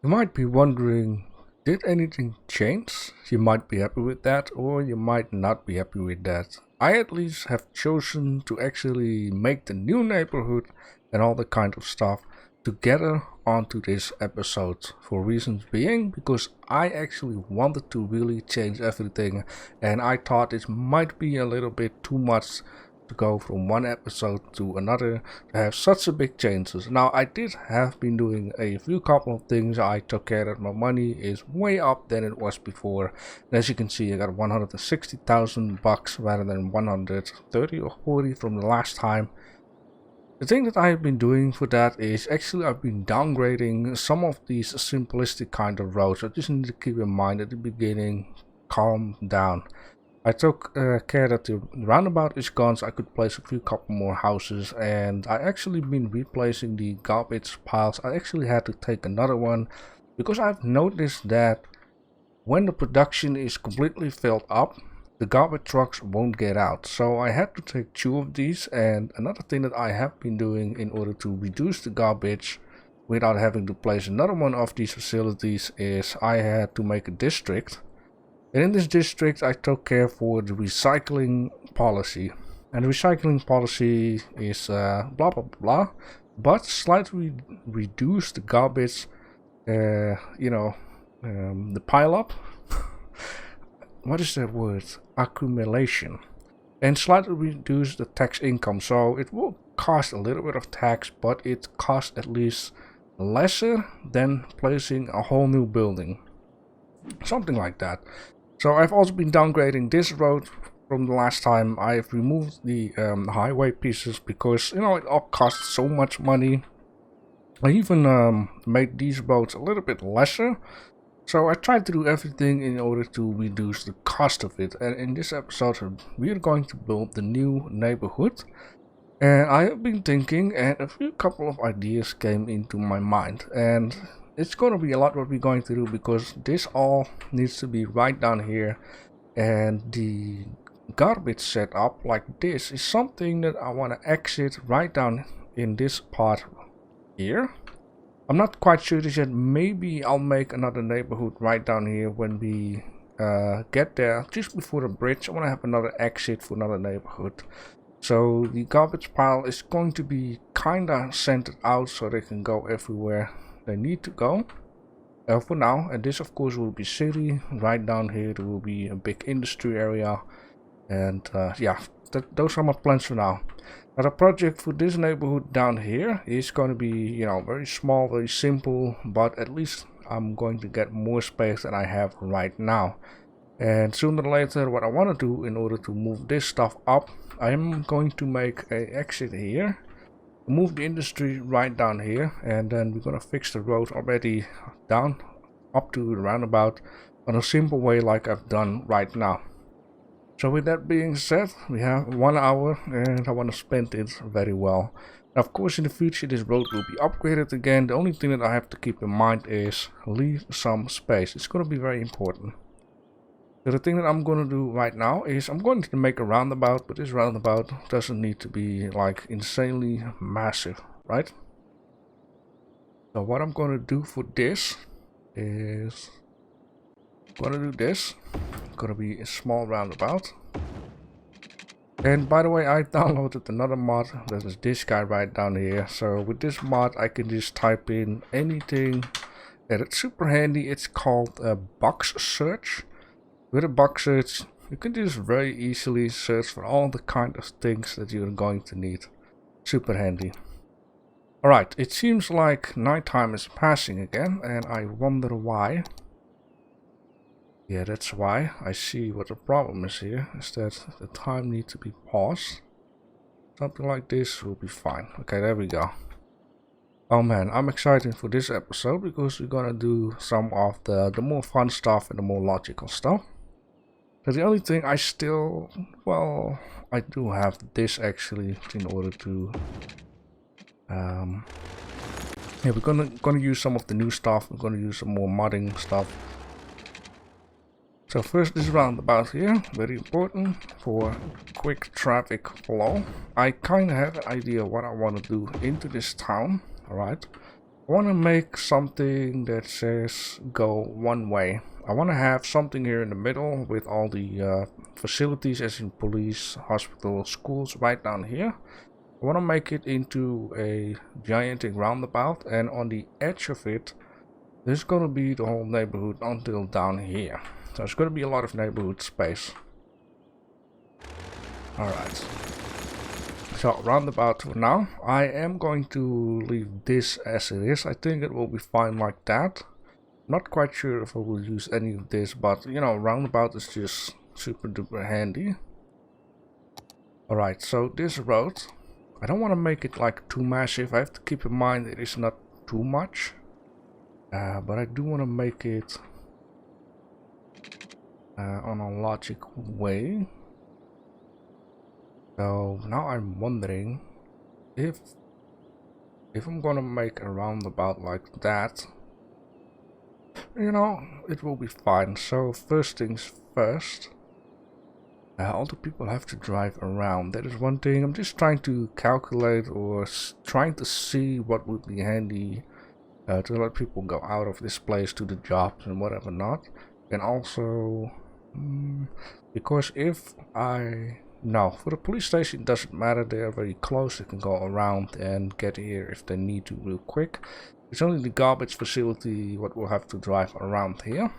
You might be wondering, did anything change? You might be happy with that, or you might not be happy with that. I at least have chosen to actually make the new neighborhood and all the kind of stuff together onto this episode, for reasons being because I actually wanted to really change everything, and I thought it might be a little bit too much to go from one episode to another to have such a big changes. Now I did have been doing a few couple of things. I took care that my money is way up than it was before, and as you can see I got 160,000 bucks rather than 130 or 40 from the last time. The thing that I've been doing for that is actually I've been downgrading some of these simplistic kind of roads. So just need to keep in mind at the beginning, calm down. I took care that the roundabout is gone so I could place a few couple more houses, and I actually been replacing the garbage piles. I actually had to take another one because I've noticed that when the production is completely filled up, the garbage trucks won't get out. So I had to take 2 of these, and another thing that I have been doing in order to reduce the garbage without having to place another one of these facilities is I had to make a district. And in this district I took care for the recycling policy. And the recycling policy is blah blah blah, but slightly reduce the garbage, the pile up. What is that word? Accumulation. And slightly reduce the tax income. So it will cost a little bit of tax, but it costs at least lesser than placing a whole new building. Something like that. So I've also been downgrading this road from the last time. I've removed the highway pieces because it all costs so much money. I even made these roads a little bit lesser. So I tried to do everything in order to reduce the cost of it. And in this episode we are going to build the new neighborhood. And I have been thinking, and a few couple of ideas came into my mind. And it's going to be a lot what we're going to do because this all needs to be right down here, and the garbage setup like this is something that I want to exit right down in this part here. I'm not quite sure this yet. Maybe I'll make another neighborhood right down here when we get there, just before the bridge. I want to have another exit for another neighborhood. So the garbage pile is going to be kinda centered out so they can go everywhere they need to go for now. And this of course will be city. Right down here there will be a big industry area, and yeah, those are my plans for now. Now the project for this neighborhood down here is going to be very small, very simple, but at least I'm going to get more space than I have right now. And sooner or later what I want to do in order to move this stuff up, I'm going to make a exit here, move the industry right down here, and then we're gonna fix the road already down up to the roundabout on a simple way like I've done right now. So with that being said, we have 1 hour and I want to spend it very well. Now, of course in the future this road will be upgraded again. The only thing that I have to keep in mind is leave some space. It's going to be very important. So the thing that I'm going to do right now is I'm going to make a roundabout, but this roundabout doesn't need to be like insanely massive, right? So what I'm going to do for this is I'm going to do this. It's going to be a small roundabout. And by the way, I downloaded another mod that is this guy right down here. So with this mod I can just type in anything, and it's super handy. It's called a box search. With a box search, you can just very easily search for all the kind of things that you're going to need. Super handy. Alright, it seems like nighttime is passing again, and I wonder why. Yeah, that's why. I see what the problem is here, is that the time needs to be paused. Something like this will be fine. Okay, there we go. Oh man, I'm excited for this episode because we're gonna do some of the more fun stuff and the more logical stuff. But the only thing I still, well, I do have this actually in order to, yeah, we're gonna use some of the new stuff. We're gonna use some more modding stuff. So first this roundabout here, very important for quick traffic flow. I kind of have an idea what I want to do into this town, alright. I want to make something that says go one way. I want to have something here in the middle with all the facilities, as in police, hospitals, schools, right down here. I want to make it into a gigantic roundabout, and on the edge of it, there's going to be the whole neighborhood until down here. So there's going to be a lot of neighborhood space. Alright. So roundabout for now. I am going to leave this as it is. I think it will be fine like that. Not quite sure if I will use any of this, but you know, roundabout is just super duper handy. Alright, so this road, I don't want to make it like too massive. I have to keep in mind it is not too much. But I do want to make it on a logical way. So now I'm wondering if I'm gonna make a roundabout like that, you know, it will be fine. So first things first, all the people have to drive around. That is one thing. I'm just trying to calculate or trying to see what would be handy to let people go out of this place to the jobs and whatever not. And also, because if no, for the police station it doesn't matter, they are very close, they can go around and get here if they need to real quick. It's only the garbage facility what will have to drive around here.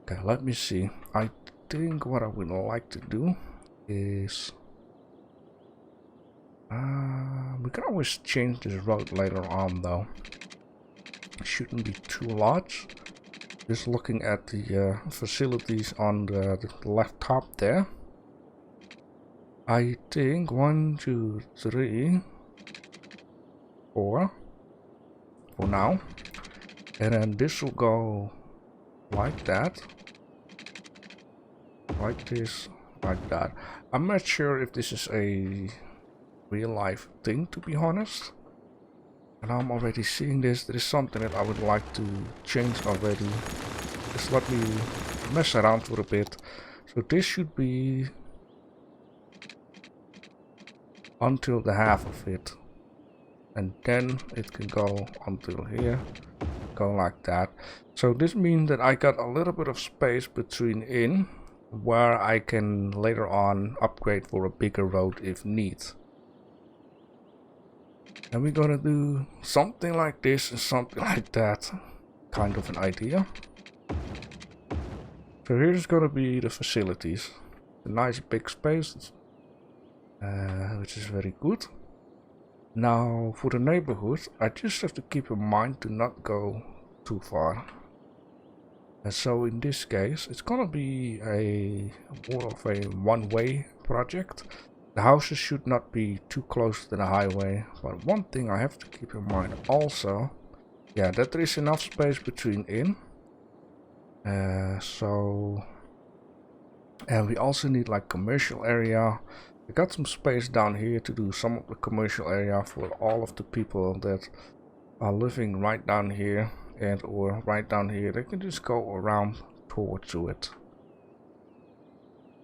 Okay, let me see. I think what I would like to do is we can always change this road later on though. It shouldn't be too large. Just looking at the facilities on the left top there. I think 1, 2, 3, 4 for now, and then this will go like that, like this, like that. I'm not sure if this is a real life thing, to be honest, and I'm already seeing this. There is something that I would like to change already. Just let me mess around for a bit. So this should be until the half of it, and then it can go until here, go like that. So this means that I got a little bit of space between where I can later on upgrade for a bigger road if need. And we're gonna do something like this and something like that, kind of an idea. So here's gonna be the facilities, a nice big space, which is very good. Now for the neighborhood, I just have to keep in mind to not go too far. And so in this case, it's gonna be a more of a one-way project. The houses should not be too close to the highway, but one thing I have to keep in mind also, yeah, that there is enough space between and we also need like commercial area. I got some space down here to do some of the commercial area for all of the people that are living right down here and or right down here. They can just go around towards it.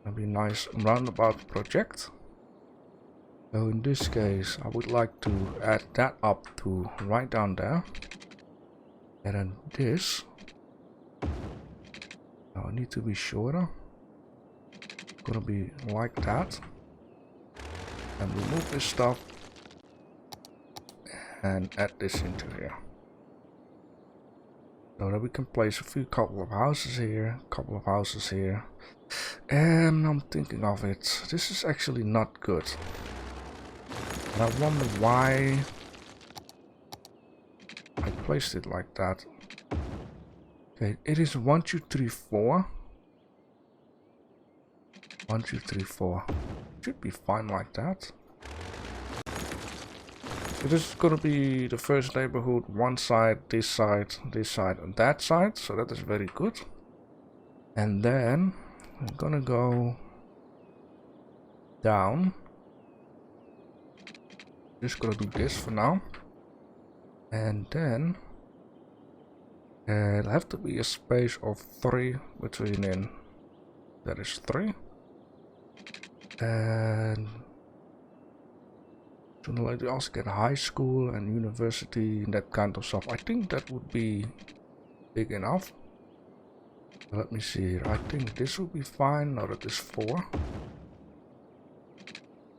That'd be a nice roundabout project. So in this case, I would like to add that up to right down there. And then this. Now I need to be shorter. It's gonna be like that. And remove this stuff and add this into here, so that we can place a couple of houses here, and I'm thinking of it. This is actually not good, and I wonder why I placed it like that. Okay, it is 1, 2, 3, 4. 1, 2, 3, 4. Should be fine like that. So this is gonna be the first neighborhood, one side, this side, and that side. So that is very good. And then I'm gonna go down. Just gonna do this for now. And then it'll have to be a space of 3 between that is 3. And Sooner or later you also get high school and university and that kind of stuff. I think that would be big enough. Let me see here. I think this will be fine. No, that is 4.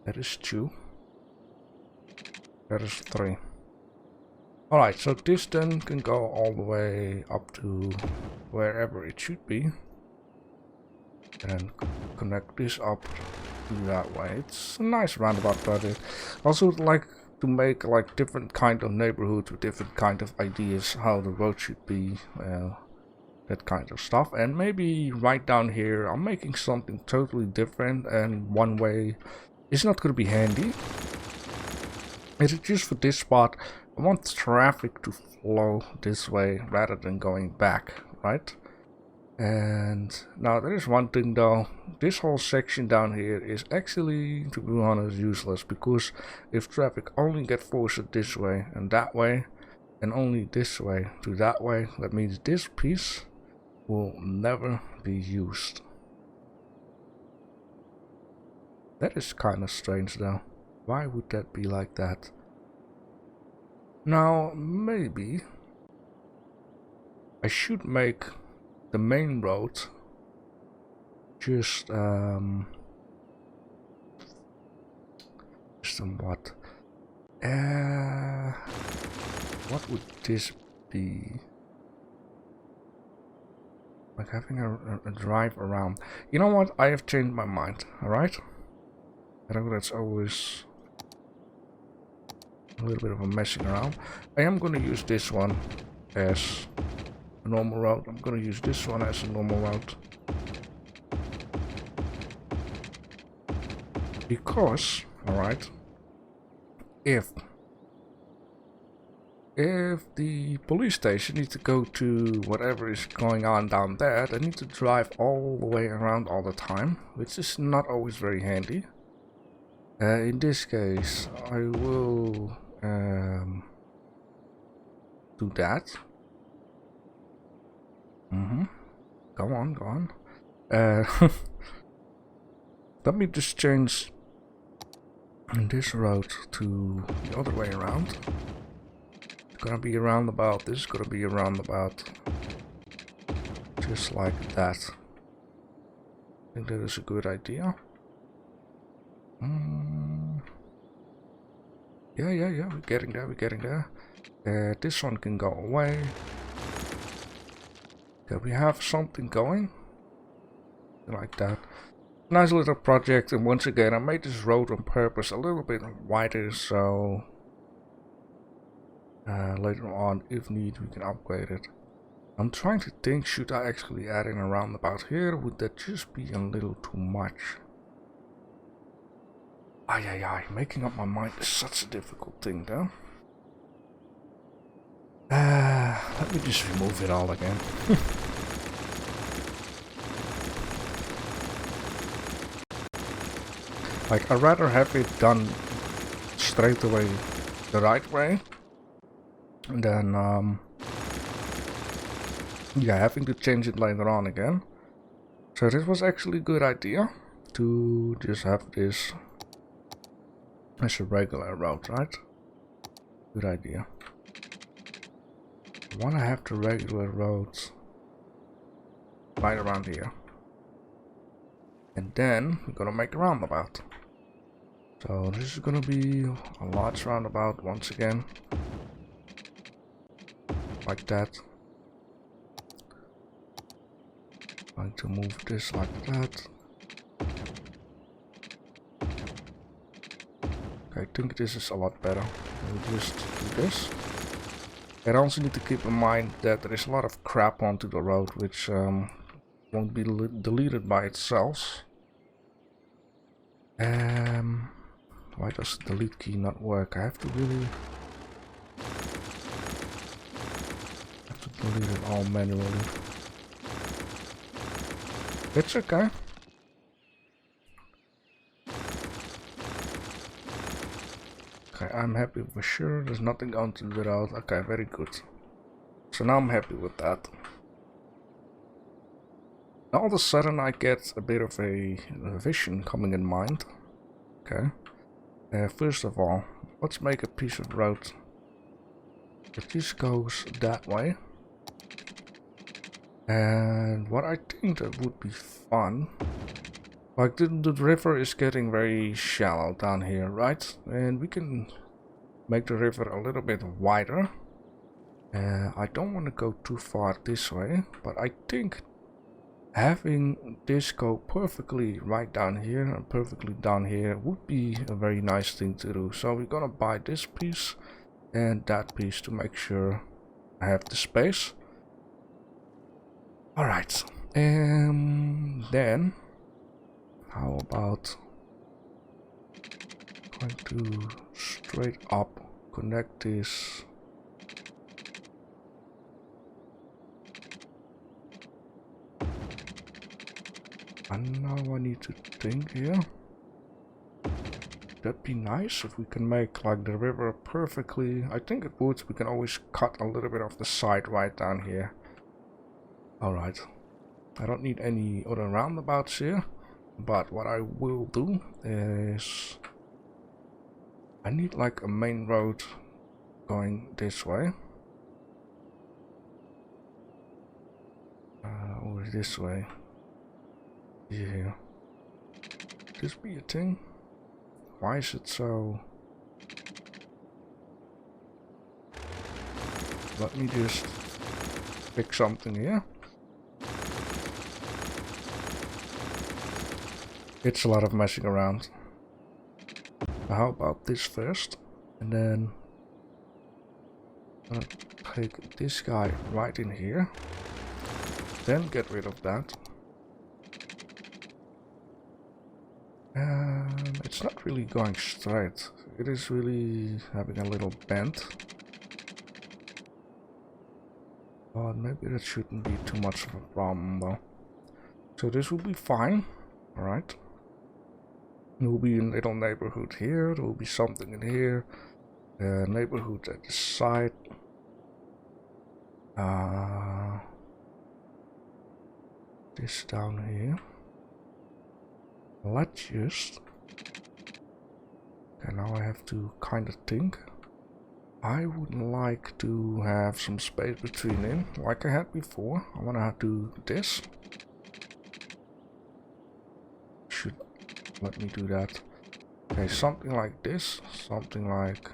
That is 2. That is 3. Alright, so this then can go all the way up to wherever it should be. And connect this up that way. It's a nice roundabout project. Also would like to make like different kind of neighborhoods with different kind of ideas how the road should be, that kind of stuff. And maybe right down here I'm making something totally different, and one way is not going to be handy. It's just for this spot. I want traffic to flow this way rather than going back, right? And now there is one thing though. This whole section down here is actually, to be honest, useless, because if traffic only get forced this way and that way, and only this way to that way, that means this piece will never be used. That is kind of strange though. Why would that be like that? Now maybe I should make the main road just somewhat. What would this be? Like having a drive around. You know what? I have changed my mind. All right. I know that's always a little bit of a messing around. I am going to use this one as a normal route. I'm going to use this one as a normal route. Because, alright, if the police station needs to go to whatever is going on down there, they need to drive all the way around all the time, which is not always very handy. In this case, I will do that. Go on. Let me just change this road to the other way around. It's gonna be a roundabout. This is gonna be a roundabout. Just like that. I think that is a good idea. Yeah, we're getting there. This one can go away. Okay, we have something going. Like that. Nice little project, and once again I made this road on purpose a little bit wider, so later on, if need, we can upgrade it. I'm trying to think, should I actually add in a roundabout here? Would that just be a little too much? Making up my mind is such a difficult thing though. Let me just remove it all again. Like, I'd rather have it done straight away the right way than having to change it later on again. So this was actually a good idea to just have this as a regular route, right? Good idea. I want to have the regular roads right around here. And then we're gonna make a roundabout. So this is gonna be a large roundabout once again. Like that. Going to move this like that. I think this is a lot better. We'll just do this. And also need to keep in mind that there is a lot of crap onto the road which won't be deleted by itself. Why does the delete key not work? I have to delete it all manually. It's okay. Okay, I'm happy for sure. There's nothing going to the road. Okay, very good. So now I'm happy with that. All of a sudden I get a bit of a vision coming in mind. Okay. First of all, let's make a piece of road. If this goes that way. And what I think that would be fun, like the river is getting very shallow down here, right? And we can make the river a little bit wider. I don't want to go too far this way, but I think having this go perfectly right down here and perfectly down here would be a very nice thing to do. So we're gonna buy this piece and that piece to make sure I have the space. Alright, and then how about going to straight up connect this. And now I need to think here. That'd be nice if we can make like the river perfectly. I think it would. We can always cut a little bit of the side right down here. Alright. I don't need any other roundabouts here. But what I will do is I need like a main road going this way. Or this way. Yeah. This be a thing? Why is it so? Let me just pick something here. It's a lot of messing around. How about this first? And then I'm gonna take this guy right in here. Then get rid of that. And it's not really going straight. It is really having a little bend. But maybe that shouldn't be too much of a problem though. So this will be fine. Alright. There will be a little neighborhood here. There will be something in here. Neighborhood at the side. This down here. Let's just... Okay, now I have to kind of think. I would like to have some space between them, like I had before. I want to do this. Should let me do that. Okay, something like this. Something like...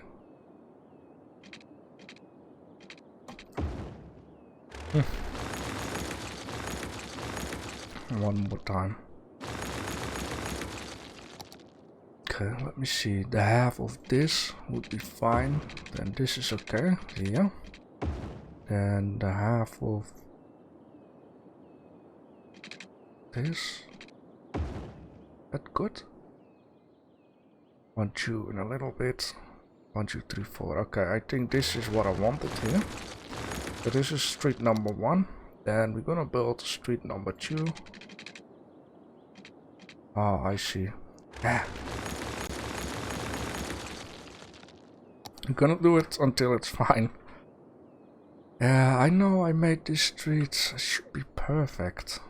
One more time. Okay, let me see. The half of this would be fine. Then this is okay. Yeah. Then the half of this. That good? 1, 2, and a little bit. 1, 2, 3, 4. Okay, I think this is what I wanted here. So this is street number 1. Then we're gonna build street number 2. Ah, I see. Ah. I'm gonna do it until it's fine. Yeah, I know I made this street. It should be perfect.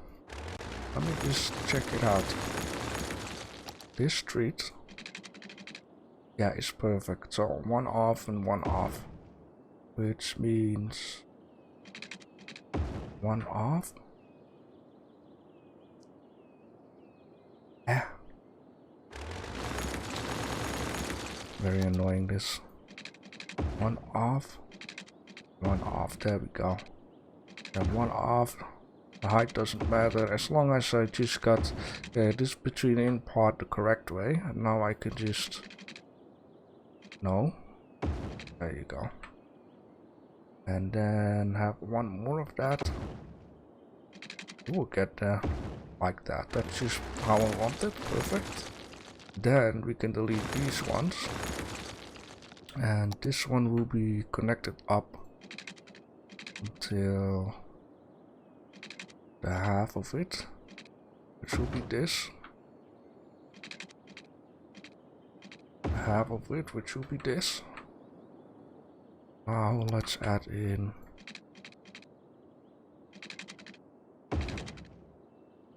Let me just check it out. This street. Yeah, it's perfect. So 1 off and 1 off. Which means 1 off. Ah. Very annoying this. 1 off. 1 off. There we go. And 1 off. The height doesn't matter as long as I just got this between in part the correct way. And now I can just... No. There you go. And then have 1 more of that. We'll get there like that. That's just how I want it. Perfect. Then we can delete these ones. And this one will be connected up until the half of it, which will be this. Half of it, which will be this. Now let's add in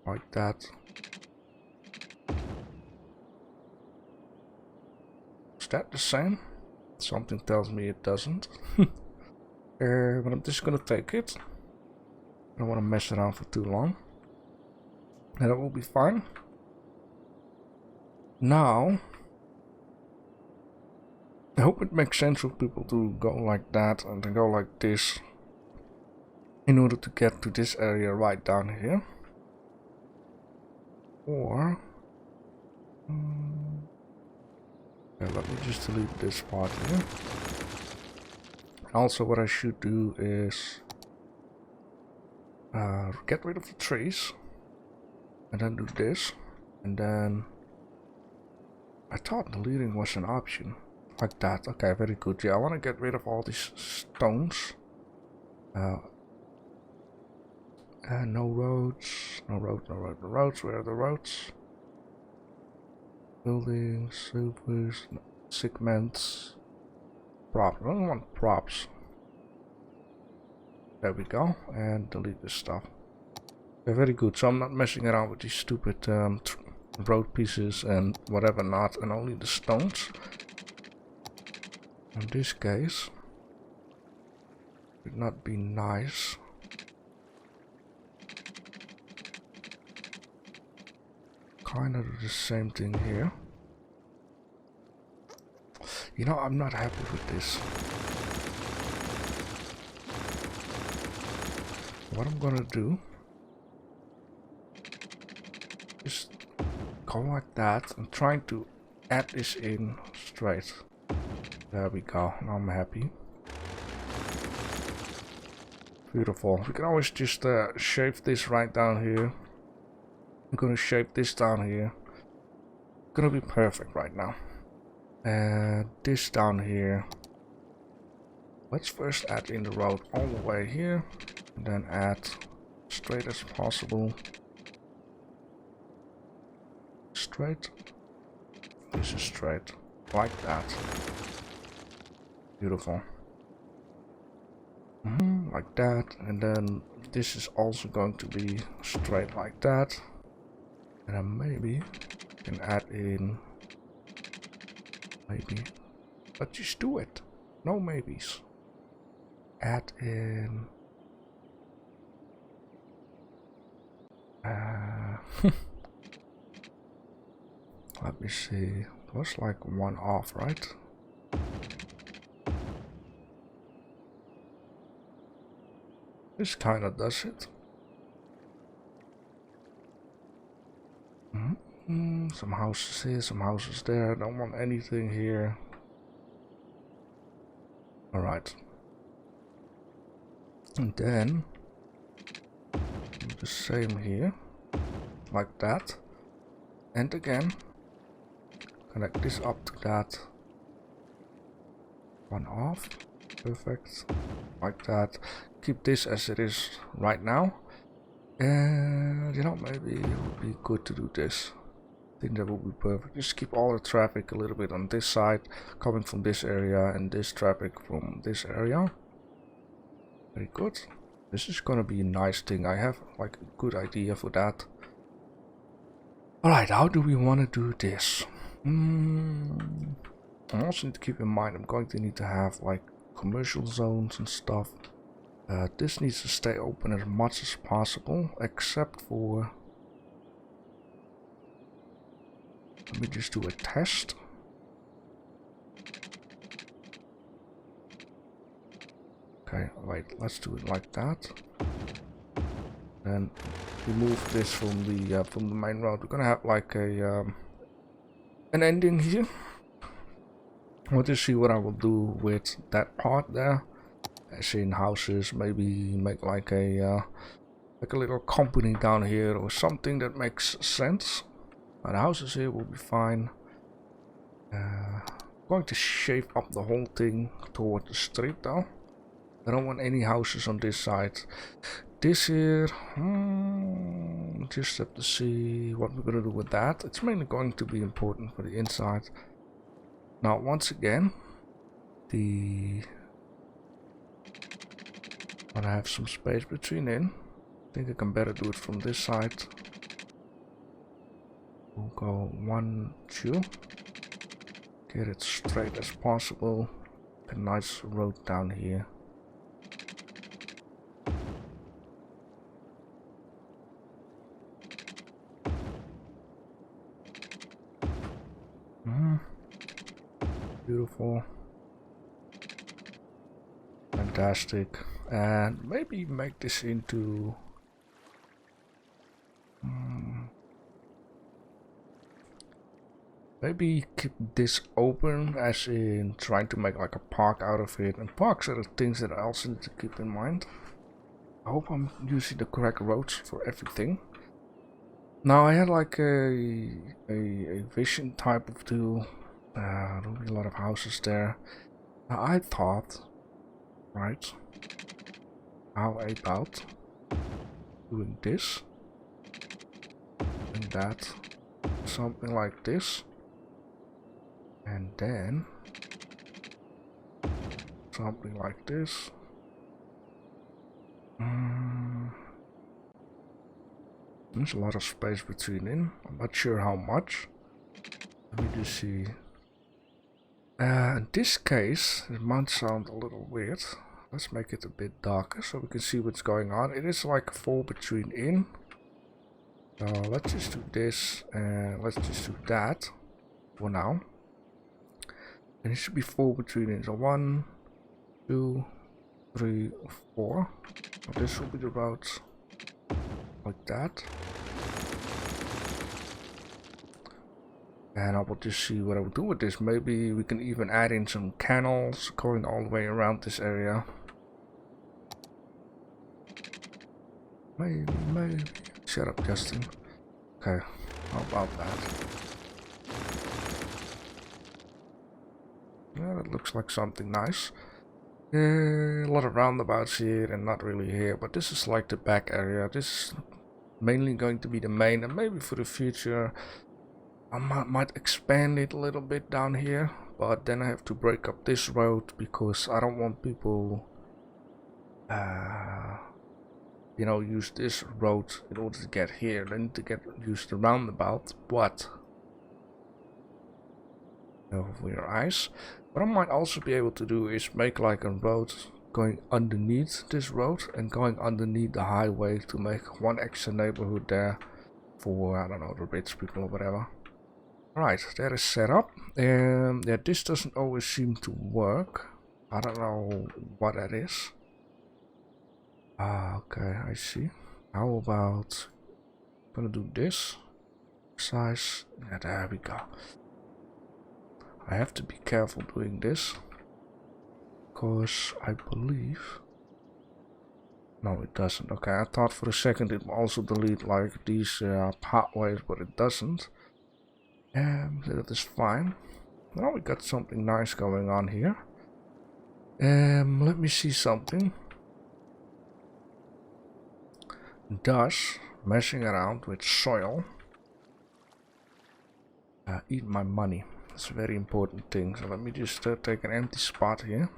like that. that the same? Something tells me it doesn't. But I'm just gonna take it. I don't want to mess around for too long. And that will be fine. Now, I hope it makes sense for people to go like that and then go like this in order to get to this area right down here. Or yeah, let me just delete this part here. Also, what I should do is get rid of the trees and then do this, and then I thought deleting was an option like that. Okay, very good. Yeah, I want to get rid of all these stones. No roads, no roads, no roads, no roads. Where are the roads? Buildings, supers, segments, props. I don't want props. There we go, and delete this stuff. Okay, very good. So I'm not messing around with these stupid road pieces and whatever not, and only the stones. In this case, would not be nice. Kind of the same thing here. You know, I'm not happy with this. What I'm gonna do is go like that. I'm trying to add this in straight. There we go. Now I'm happy. Beautiful. We can always just shape this right down here. I'm gonna shape this down here. Gonna be perfect right now. And this down here. Let's first add in the road all the way here. And then add straight as possible. Straight. This is straight. Like that. Beautiful. Like that. And then this is also going to be straight like that. And then maybe can add in. Maybe. But just do it. No maybes. Add in. Let me see. It was like one off, right? This kind of does it. Some houses here, some houses there. Don't want anything here. Alright. And then do the same here. Like that. And again. Connect this up to that. One off. Perfect. Like that. Keep this as it is right now. And you know, maybe it would be good to do this. I think that would be perfect. Just keep all the traffic a little bit on this side, coming from this area, and this traffic from this area. Very good. This is gonna be a nice thing. I have like a good idea for that. Alright, how do we want to do this? I also need to keep in mind I'm going to need to have like commercial zones and stuff. This needs to stay open as much as possible, except for... Let me just do a test. Okay, wait, let's do it like that. Then remove this from the main road. We're gonna have like a an ending here. I'll just see what I will do with that part there. As in houses, maybe make like a little company down here or something that makes sense. The houses here will be fine. Going to shape up the whole thing toward the street though. I don't want any houses on this side. This here, just have to see what we're gonna do with that. It's mainly going to be important for the inside. Now, once again, when I have some space between in, I think I can better do it from this side. We'll go 1, 2. Get it straight as possible. A nice road down here. Beautiful. Fantastic. And maybe make this into maybe keep this open, as in trying to make like a park out of it. And parks are the things that I also need to keep in mind. I hope I'm using the correct roads for everything. Now I had like a vision type of deal. There'll be a lot of houses there. Now I thought, right, how about doing this and that, something like this, and then something like this. There's a lot of space between in. I'm not sure how much. Let me just see. In this case, it might sound a little weird. Let's make it a bit darker so we can see what's going on. It is like a fall between in. So let's just do this and let's just do that for now. And it should be fall between in. So 1, 2, 3, 4. So this will be the route like that. And I will just see what I will do with this. Maybe we can even add in some canals going all the way around this area. Maybe. Shut up, Justin. Okay, how about that? Yeah, that looks like something nice. A lot of roundabouts here and not really here, but this is like the back area. This is mainly going to be the main, and maybe for the future I might expand it a little bit down here, but then I have to break up this road because I don't want people you know, use this road in order to get here. They need to use the roundabout, but over your eyes. What I might also be able to do is make like a road going underneath this road and going underneath the highway to make one extra neighborhood there for, I don't know, the rich people or whatever. Right, that is set up. Yeah, this doesn't always seem to work. I don't know what that is. Okay, I see. How about I'm gonna do this size? Yeah, there we go. I have to be careful doing this because I believe no, it doesn't. Okay, I thought for a second it will also delete like these pathways, but it doesn't. So that is fine. Now we got something nice going on here. Let me see something. Does messing around with soil eat my money? It's a very important thing. So let me just take an empty spot here.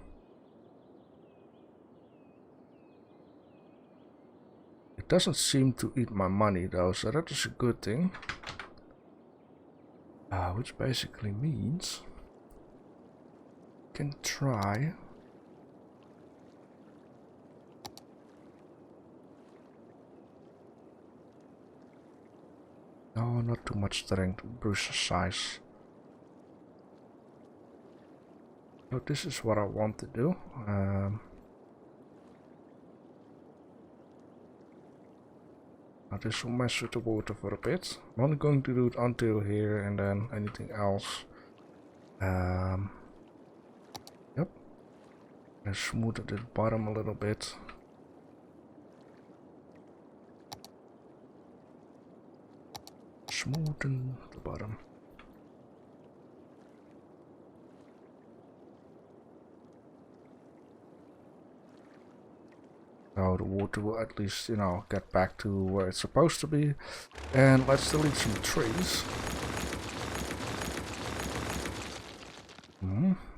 It doesn't seem to eat my money though, so that is a good thing. Which basically means I can try no, not too much strength, brush size. So this is what I want to do. Now this will mess with the water for a bit. I'm only going to do it until here and then anything else. Yep. And smooth at the bottom a little bit. Smoothen the bottom. So the water will at least, you know, get back to where it's supposed to be. And let's delete some trees.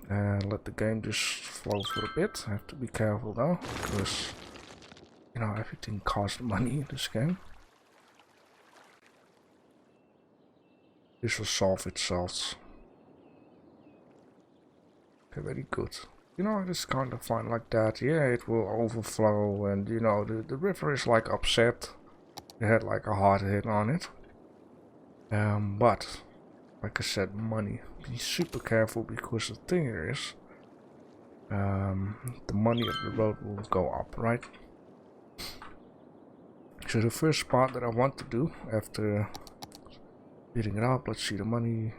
And let the game just flow for a bit. I have to be careful though, because, you know, everything costs money in this game. This will solve itself. Okay, very good. You know, it is kind of fun like that. Yeah, it will overflow, and you know, the river is like upset. It had like a hard hit on it. But like I said, money. Be super careful because the thing here is, the money of the road will go up, right? So the first part that I want to do after beating it up, let's see, the money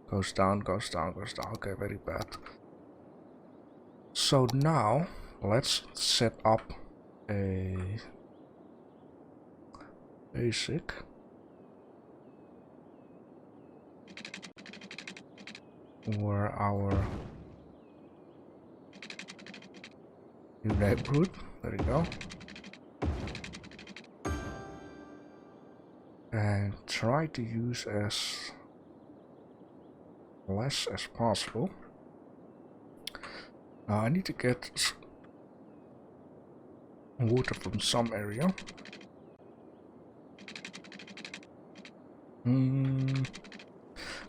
goes down, goes down, goes down. Okay, very bad. So now let's set up a basic for our new neighborhood. There we go. And try to use as less as possible. Now I need to get water from some area.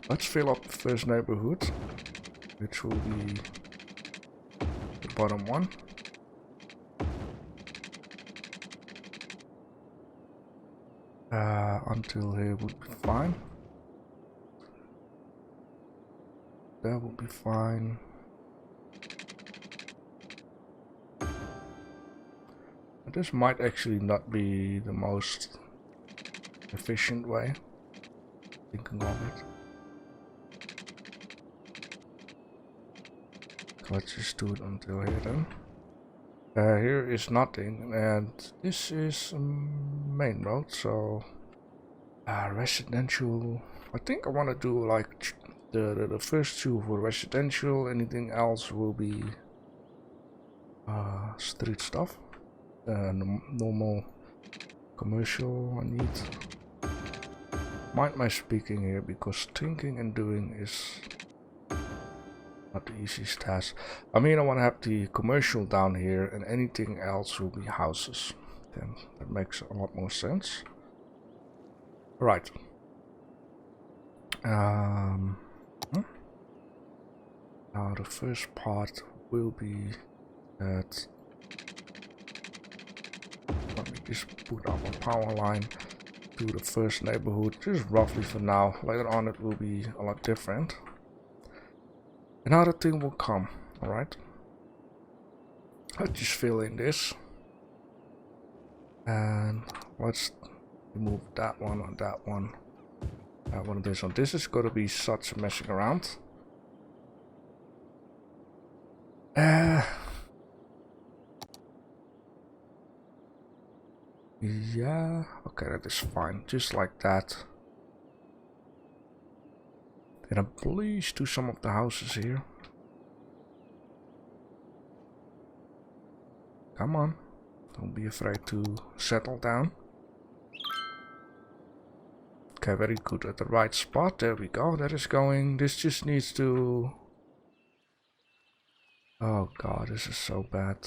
Let's fill up the first neighborhood, which will be the bottom one. Until here would be fine. That would be fine. But this might actually not be the most efficient way, thinking of it. Let's just do it until here then. Here is nothing, and this is a main road, so residential. I think I want to do like the first two for residential. Anything else will be street stuff. Normal commercial. I need mind my speaking here because thinking and doing is not the easiest task. I mean, I want to have the commercial down here, and anything else will be houses. Then that makes a lot more sense. Right. Now the first part will be that. Let me just put up a power line to the first neighborhood, just roughly for now. Later on, it will be a lot different. Another thing will come, alright? Let's just fill in this. And let's remove that one and that one. One of this one. This is going to be such messing around. Yeah, okay, that is fine. Just like that. Then please do some of the houses here. Come on. Don't be afraid to settle down. Okay, very good. At the right spot. There we go. That is going. This just needs to... Oh god, this is so bad.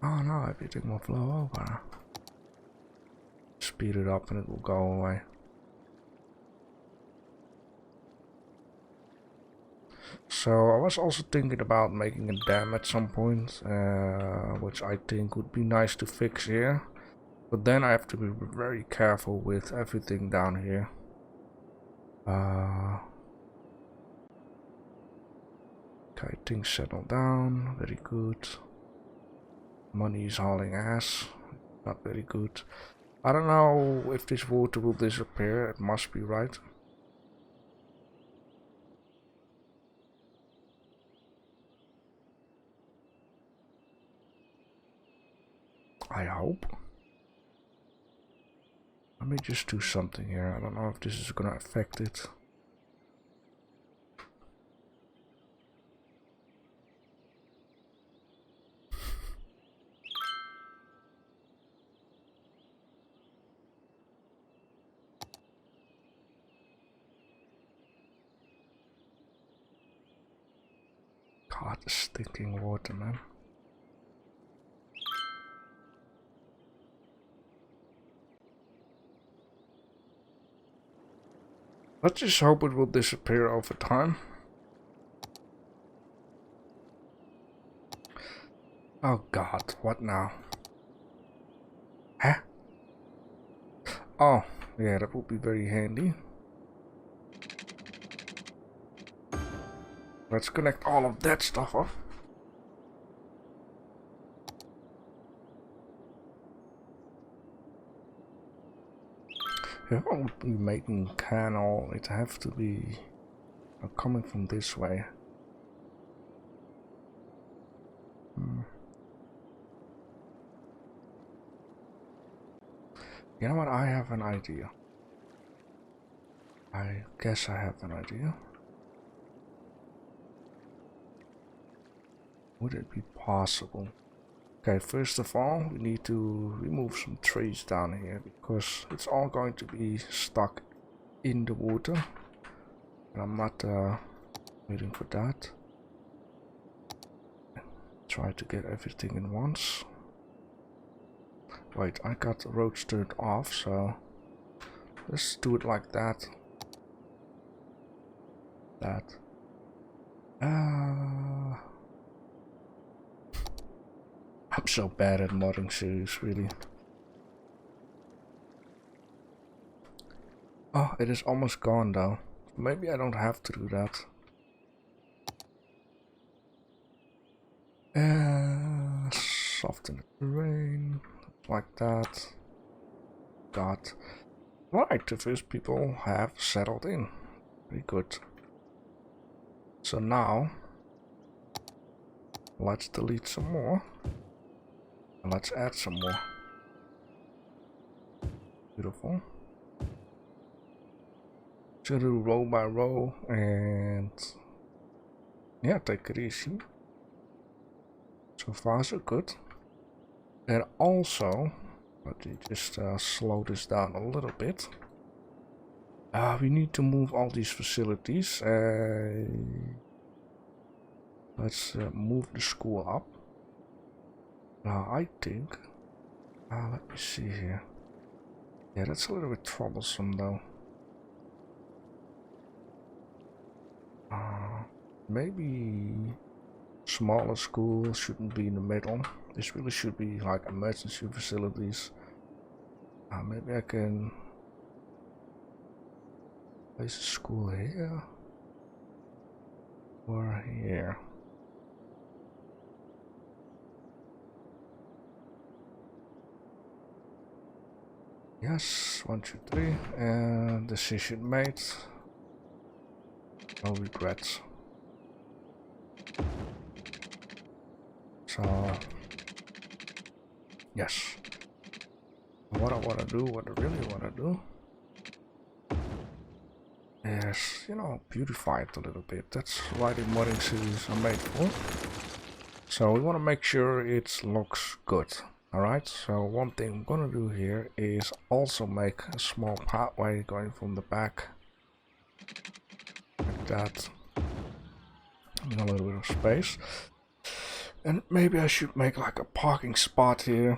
Oh no, everything will flow over. Speed it up and it will go away. So I was also thinking about making a dam at some point, which I think would be nice to fix here. But then I have to be very careful with everything down here. Okay, things settle down, very good. Money is hauling ass, not very good. I don't know if this water will disappear, it must be right. I hope. Let me just do something here. I don't know if this is gonna affect it. God, the stinking water, man. Let's just hope it will disappear over time. Oh god, what now? Huh? Oh, yeah, that would be very handy. Let's connect all of that stuff up. If I would be making canal, it have to be coming from this way. You know what? I have an idea. I guess I have an idea. Would it be possible? Okay, first of all, we need to remove some trees down here because it's all going to be stuck in the water. And I'm not waiting for that. Try to get everything in once. Wait, I got the roads turned off, so let's do it like that. That. I'm so bad at modding series, really. Oh, it is almost gone though. Maybe I don't have to do that. Soften the terrain, like that. Got. Right, the first people have settled in. Very good. So now, let's delete some more. And let's add some more. Beautiful. So do row by row and yeah, take it easy. So far so good. And also, let me just slow this down a little bit. We need to move all these facilities. Let's move the school up. Now I think, let me see here. Yeah, that's a little bit troublesome though. Maybe smaller schools shouldn't be in the middle. This really should be like emergency facilities. Maybe I can place a school here or here. Yes, 1, 2, 3, and decision made. No regrets. So, yes. What I want to do, what I really want to do, is, you know, beautify it a little bit. That's why the modding series are made for. So we want to make sure it looks good. Alright, so one thing I'm gonna do here is also make a small pathway going from the back. Like that. And a little bit of space. And maybe I should make like a parking spot here.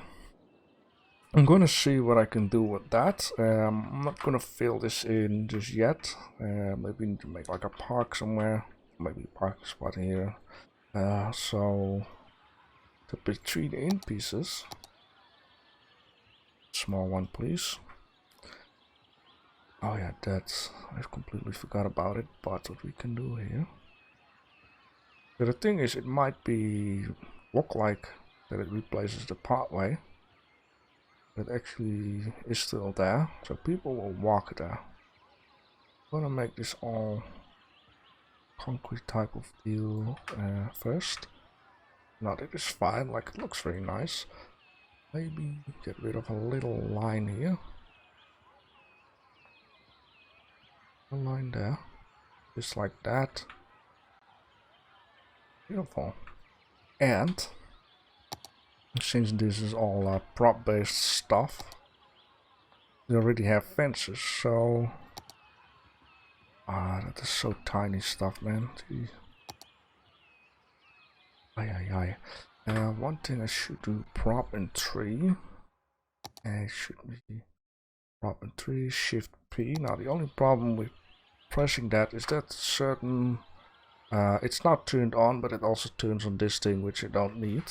I'm gonna see what I can do with that. I'm not gonna fill this in just yet. Maybe we need to make like a park somewhere. Maybe a parking spot here. So to between the in pieces. Small one, please. Oh yeah, that's, I completely forgot about it, but what we can do here. The thing is, it might be look like that it replaces the pathway, but actually is still there, so people will walk there. I'm gonna make this all concrete type of deal first. Now that is fine, like it looks very nice. Maybe get rid of a little line here. A line there, just like that. Beautiful. And since this is all prop based stuff, we already have fences, so that is so tiny stuff, man. Gee. Aye. One thing I should do, prop and tree. It should be prop and tree, shift P. Now the only problem with pressing that, is that certain... it's not turned on, but it also turns on this thing, which I don't need.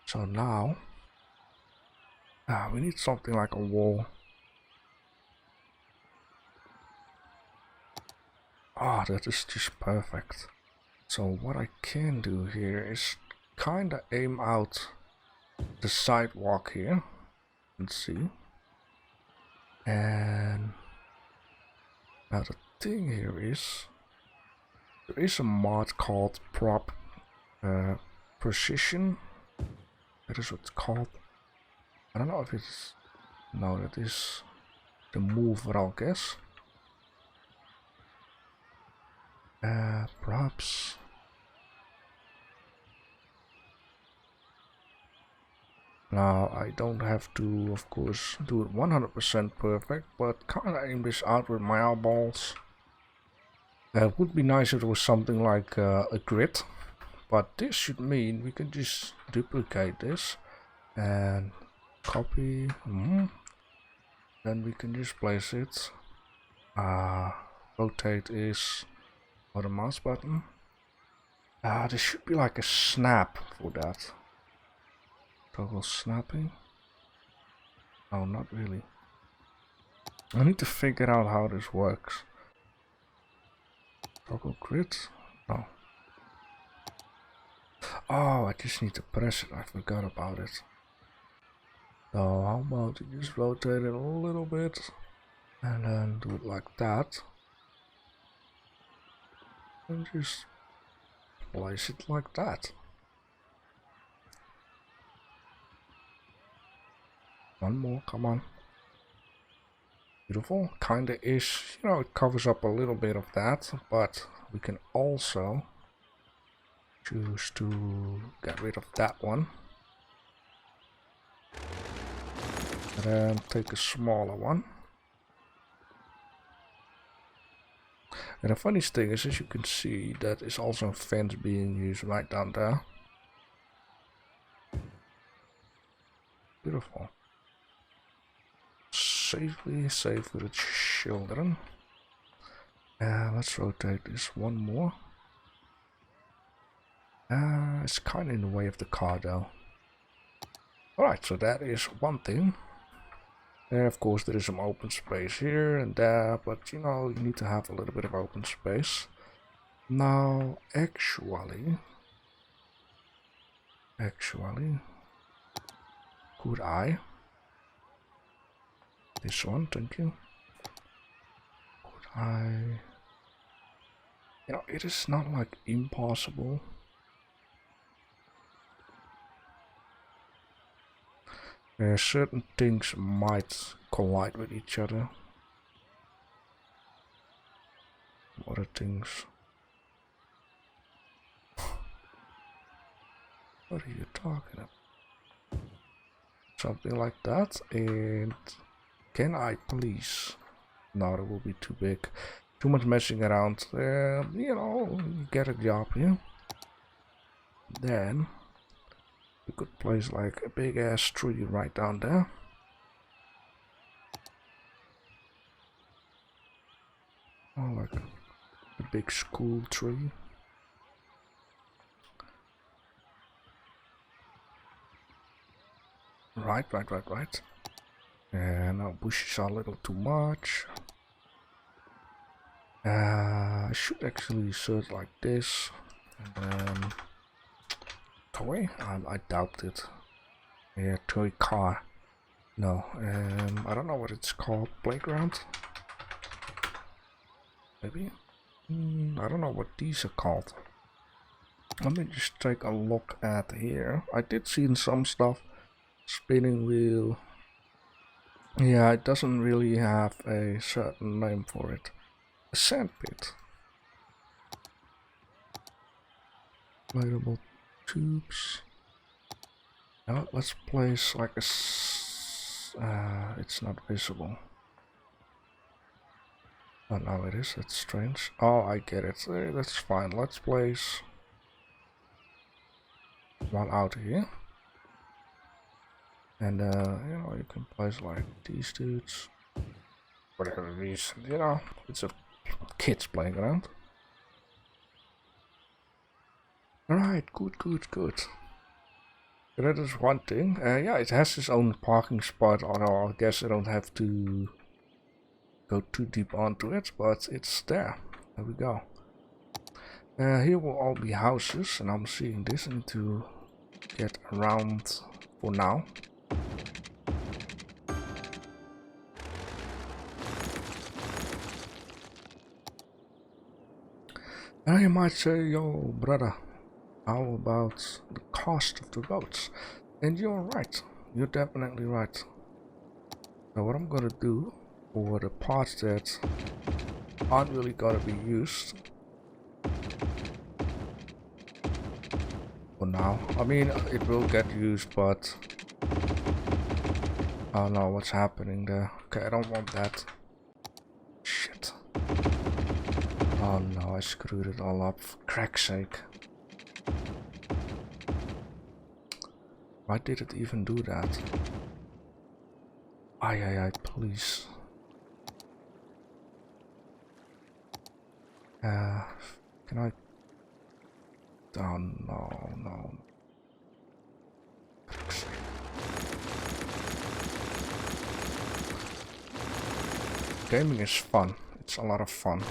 So now... we need something like a wall. Ah, that is just perfect. So what I can do here is kinda aim out the sidewalk here. Let's see. And now the thing here is, there is a mod called prop precision. That is what it's called. I don't know if it's... No, that is the mover, I guess. Perhaps... Now, I don't have to, of course, do it 100% perfect, but kinda aim this out with my eyeballs. It would be nice if it was something like a grid, but this should mean we can just duplicate this and copy. Then we can just place it. Rotate is for the mouse button. There should be like a snap for that. Toggle snapping. Oh, not really. I need to figure out how this works. Toggle grid? No. Oh, I just need to press it. I forgot about it. So how about you just rotate it a little bit and then do it like that. And just place it like that. One more, come on. Beautiful. Kinda is, you know, it covers up a little bit of that, but we can also choose to get rid of that one. And then take a smaller one. And the funniest thing is, as you can see, that is also a fence being used right down there. Beautiful. Safely safe with the children. And let's rotate this one more. It's kind of in the way of the car though. Alright, so that is one thing. And of course there is some open space here and there, but you know, you need to have a little bit of open space. Now, actually, could I? This one, thank you. Could I? You know, it is not like impossible. Certain things might collide with each other. Other things. What are you talking about? Something like that. And can I please? No, that will be too big. Too much messing around. You know, get a job here. Then we could place like a big ass tree right down there. Oh, like a big school tree. Right. And now bushes are a little too much. I should actually search like this. And then toy? I doubt it. Yeah, toy car. No, I don't know what it's called. Playground? Maybe? I don't know what these are called. Let me just take a look at here. I did see some stuff. Spinning wheel. Yeah, it doesn't really have a certain name for it. A sandpit. Inflatable tubes. Now let's place like a... it's not visible. Oh, now it is. That's strange. Oh, I get it. That's fine. Let's place one out here. And you know, you can place like these dudes. whatever reason, you know, it's a kids playing around. Alright, good. That is one thing. Yeah, it has its own parking spot, although I guess I don't have to go too deep onto it, but it's there. There we go. Here will all be houses, and I'm seeing this. I need to get around for now. Now you might say, yo brother, how about the cost of the roads? And you're right, you're definitely right. So what I'm gonna do for the parts that aren't really gonna be used for now, I mean it will get used, but I don't know what's happening there. Okay, I don't want that. Shit. Oh no, I screwed it all up, for crack's sake. Why did it even do that? Ay, please. Can I? Oh no. Gaming is fun. It's a lot of fun.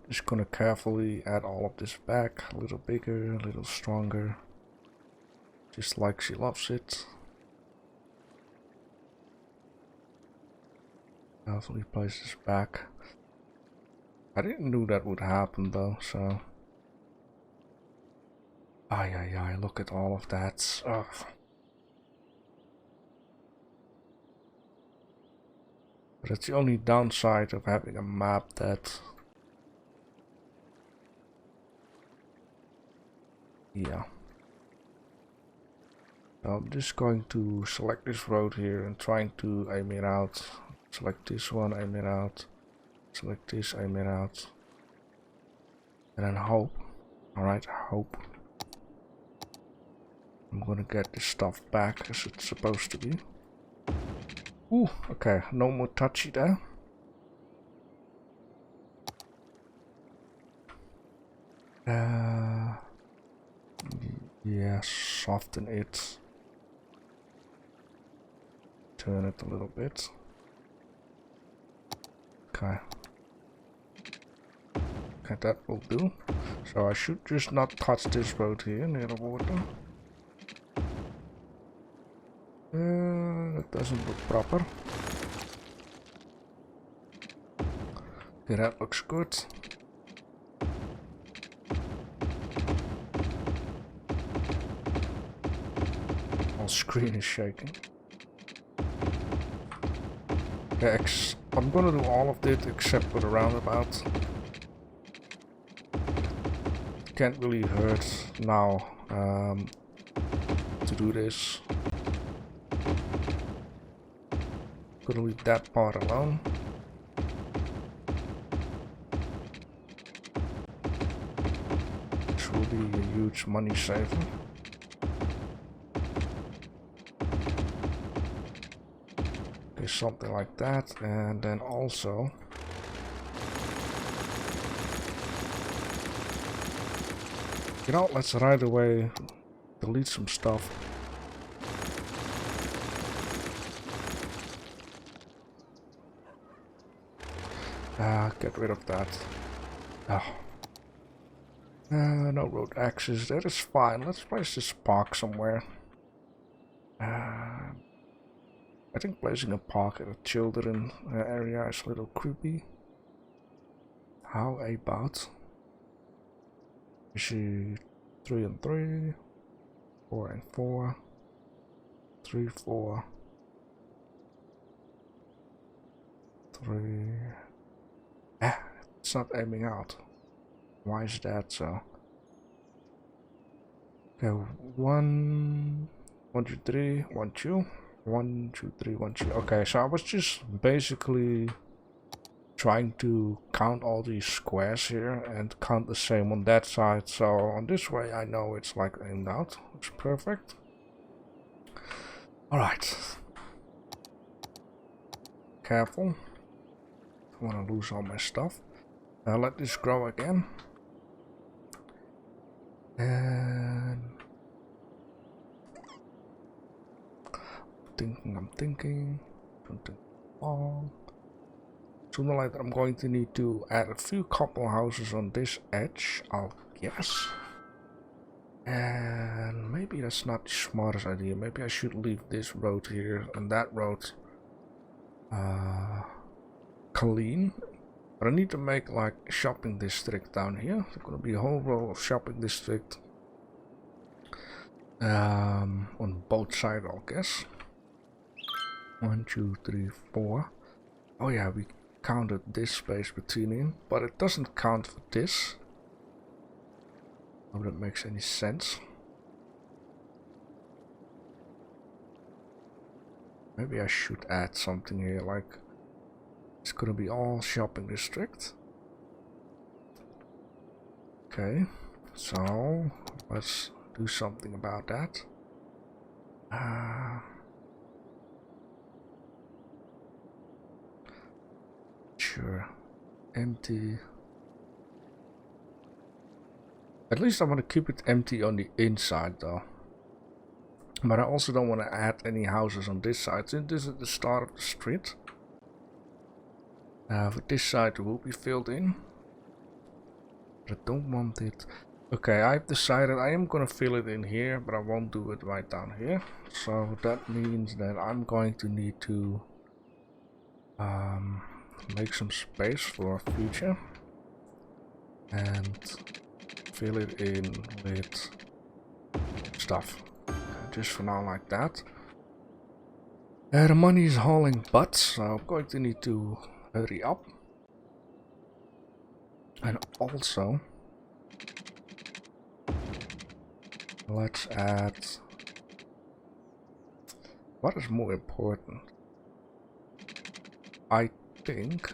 Just gonna carefully add all of this back, a little bigger, a little stronger, just like she loves it. Carefully place this back. I didn't know that would happen though, so. Ay, look at all of that. Ugh. But that's the only downside of having a map that. Yeah. I'm just going to select this road here and trying to aim it out. Select this one, aim it out. Select this, aim it out. And then hope. Alright, hope. I'm gonna get this stuff back as it's supposed to be. Ooh, okay, no more touchy there. Yeah, soften it. Turn it a little bit. Okay. Okay, that will do. So I should just not touch this road here near the water. That doesn't look proper. Okay, that looks good. Whole screen is shaking. Okay, I'm gonna do all of it except for the roundabout. Can't really hurt now to do this. Gonna leave that part alone. This will be a huge money saver. Okay, something like that, and then also you know, let's right away delete some stuff. Get rid of that. Oh. No road access, that is fine. Let's place this park somewhere. I think placing a park in a children area is a little creepy. How about... You see 3 and 3, 4 and 4, 3, 4, 3. It's not aiming out. Why is that so? Okay, 1, 1, 2, 3, 1, 2, 1, 2, 3, 1, 2. Okay, so I was just basically trying to count all these squares here and count the same on that side. So on this way I know it's like aimed out. It's perfect. Alright. Careful. I want to lose all my stuff. Let this grow again. And I'm thinking. Something long. Sooner or later I'm going to need to add a few couple houses on this edge, I'll guess. And maybe that's not the smartest idea. Maybe I should leave this road here and that road clean. But I need to make like a shopping district down here. There's gonna be a whole row of shopping district on both sides, I guess. 1, 2, 3, 4. Oh yeah, we counted this space between in, but it doesn't count for this. I hope that makes any sense. Maybe I should add something here, like it's gonna be all shopping district. Okay, so let's do something about that. Sure, empty. At least I want to keep it empty on the inside though. But I also don't want to add any houses on this side, since this is the start of the street. For this side it will be filled in. But I don't want it. Okay, I've decided I am gonna fill it in here, but I won't do it right down here. So that means that I'm going to need to make some space for future and fill it in with stuff. Just for now, like that. The money is hauling butts, so I'm going to need to hurry up. And also, let's add. What is more important? I think.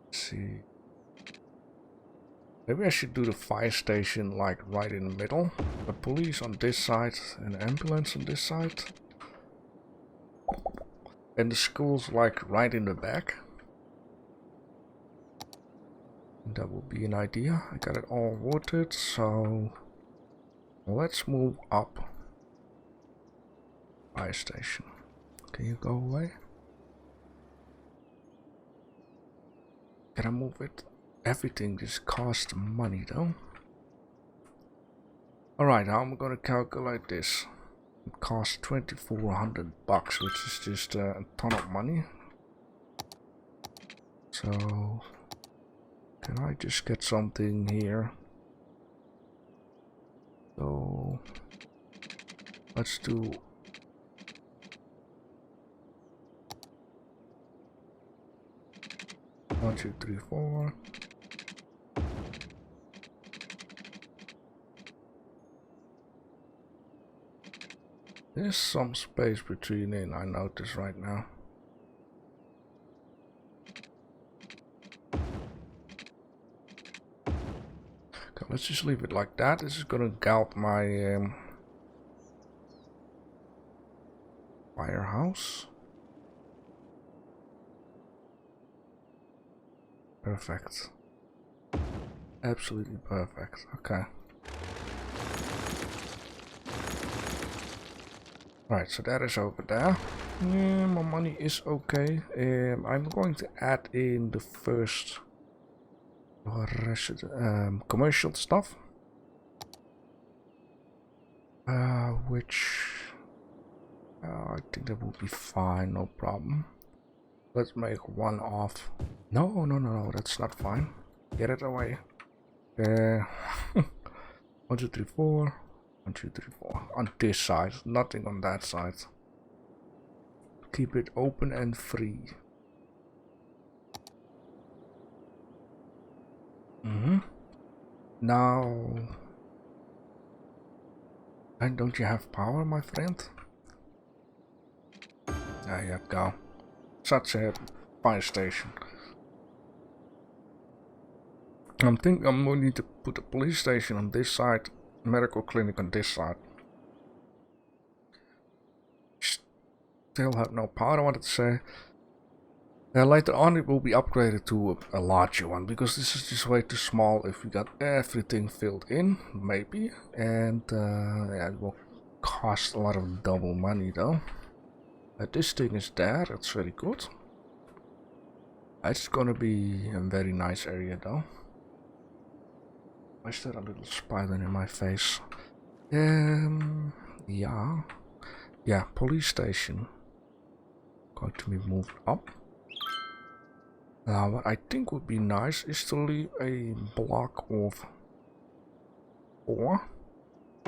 Let's see. Maybe I should do the fire station like right in the middle. The police on this side and the ambulance on this side. And the school's like right in the back. That would be an idea. I got it all watered, so let's move up. Fire station. Can you go away? Can I move it? Everything just costs money though. Alright, how am I gonna calculate this? It costs 2,400 bucks, which is just a ton of money. So can I just get something here? So let's do 1, 2, 3, 4. There's some space between in, I notice right now. Okay, let's just leave it like that. This is gonna gallop my firehouse. Perfect. Absolutely perfect. Okay. Right, so that is over there. Yeah, my money is okay. I'm going to add in the first commercial stuff. Which I think that will be fine, no problem. Let's make one off. No, that's not fine. Get it away. 1, 2, 3, 4. 1, 2, 3, 4. On this side, nothing on that side. Keep it open and free. Now, and don't you have power, my friend? There you go. Such a fire station. I'm thinking I'm going to need to put a police station on this side, medical clinic on this side. Still have no power, I wanted to say. Later on it will be upgraded to a larger one, because this is just way too small if we got everything filled in, maybe. And yeah, it will cost a lot of double money though. This thing is there, that's very good. It's gonna be a very nice area though. Why is there a little spider in my face? Yeah. Yeah, police station. Going to be moved up. Now, what I think would be nice is to leave a block of 4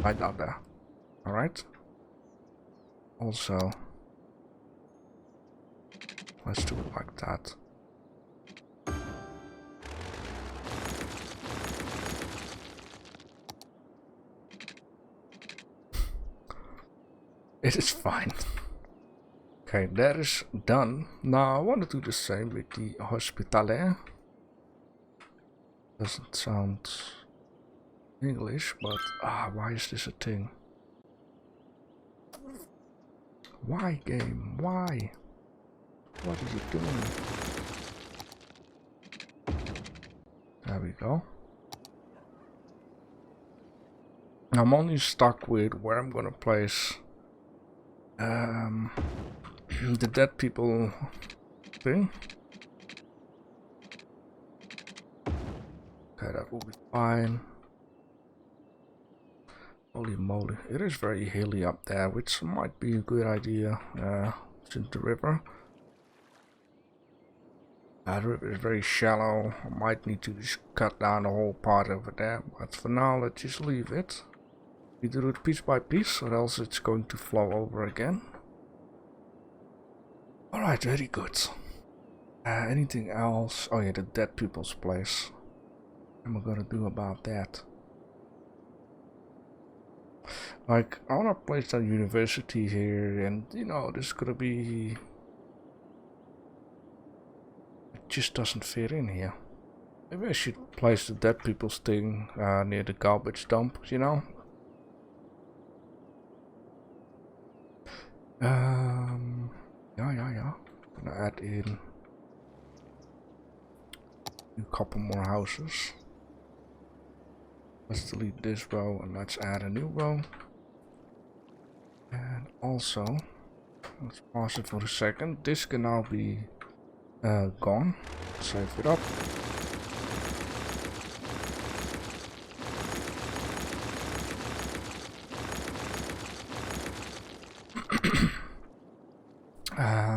right out there. Alright. Also, let's do it like that. It is fine. Okay, that is done. Now I want to do the same with the hospitale. Doesn't sound English, but why is this a thing? Why, game? Why? What are you doing? There we go. I'm only stuck with where I'm gonna place the dead people thing. Okay, that will be fine. Holy moly, it is very hilly up there, which might be a good idea. Since the river. The river is very shallow. I might need to just cut down the whole part over there, but for now let's just leave it. We do it piece by piece, or else it's going to flow over again. Alright, very good. Anything else? Oh yeah, the dead people's place. What am I gonna do about that? Like, I wanna place a university here, and you know, this is gonna be... It just doesn't fit in here. Maybe I should place the dead people's thing near the garbage dump, you know? Yeah. Gonna add in a couple more houses. Let's delete this row and let's add a new row. And also, let's pause it for a second. This can now be gone. Save it up.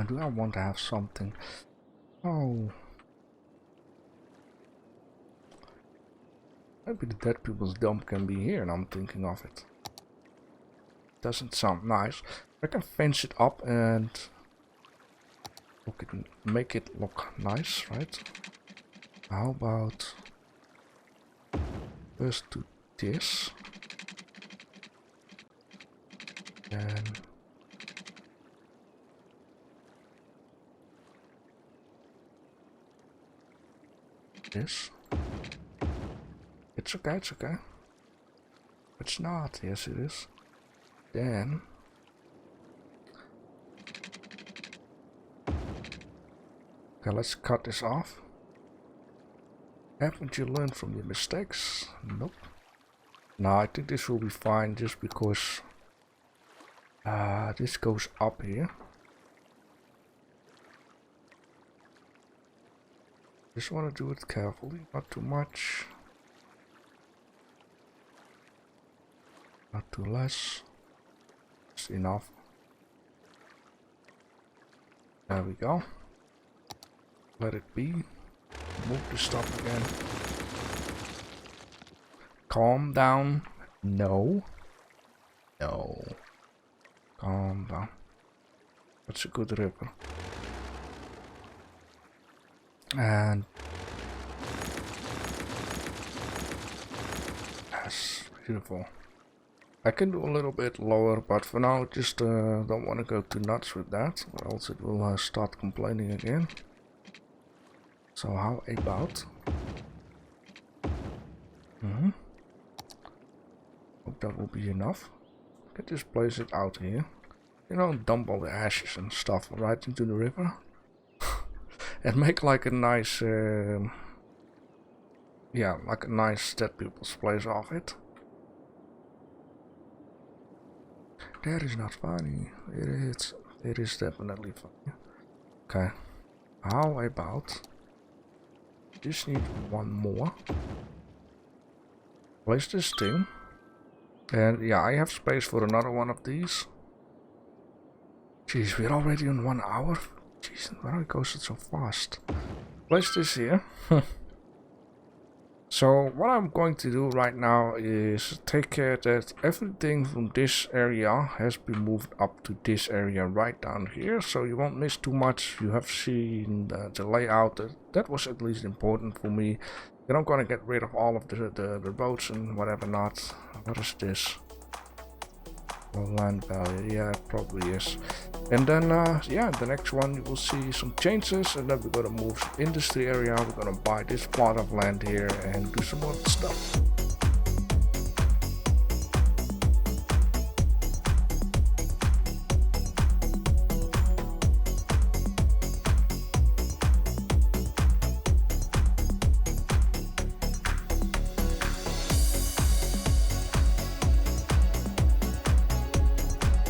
Do I want to have something? Oh. Maybe the dead people's dump can be here and I'm thinking of it. Doesn't sound nice. I can fence it up and make it look nice, right? How about first do this. And this. It's okay, it's okay. It's not, yes it is. Then okay, let's cut this off. Haven't you learned from your mistakes? Nope. No, I think this will be fine just because this goes up here. Just want to do it carefully, not too much, not too less, just enough. There we go. Let it be. Move the stuff again. Calm down. No. No. Calm down. That's a good river. And yes, beautiful. I can do a little bit lower, but for now just don't want to go too nuts with that, or else it will start complaining again. So how about? Hope that will be enough. Can just place it out here. You know, dump all the ashes and stuff right into the river. And make like a nice, yeah, like a nice dead people's place of it. That is not funny. It is definitely funny. Okay. How about? Just need one more. Place this thing. And yeah, I have space for another one of these. Jeez, we're already on 1 hour. Jeez, why goes it so fast? Place this here. So what I'm going to do right now is take care that everything from this area has been moved up to this area right down here, so you won't miss too much. You have seen the layout. That was at least important for me. Then I'm gonna get rid of all of the roads and whatever not. What is this? Land value, yeah, it probably is. And then yeah, the next one you will see some changes, and then we're gonna move industry area. We're gonna buy this plot of land here and do some more stuff.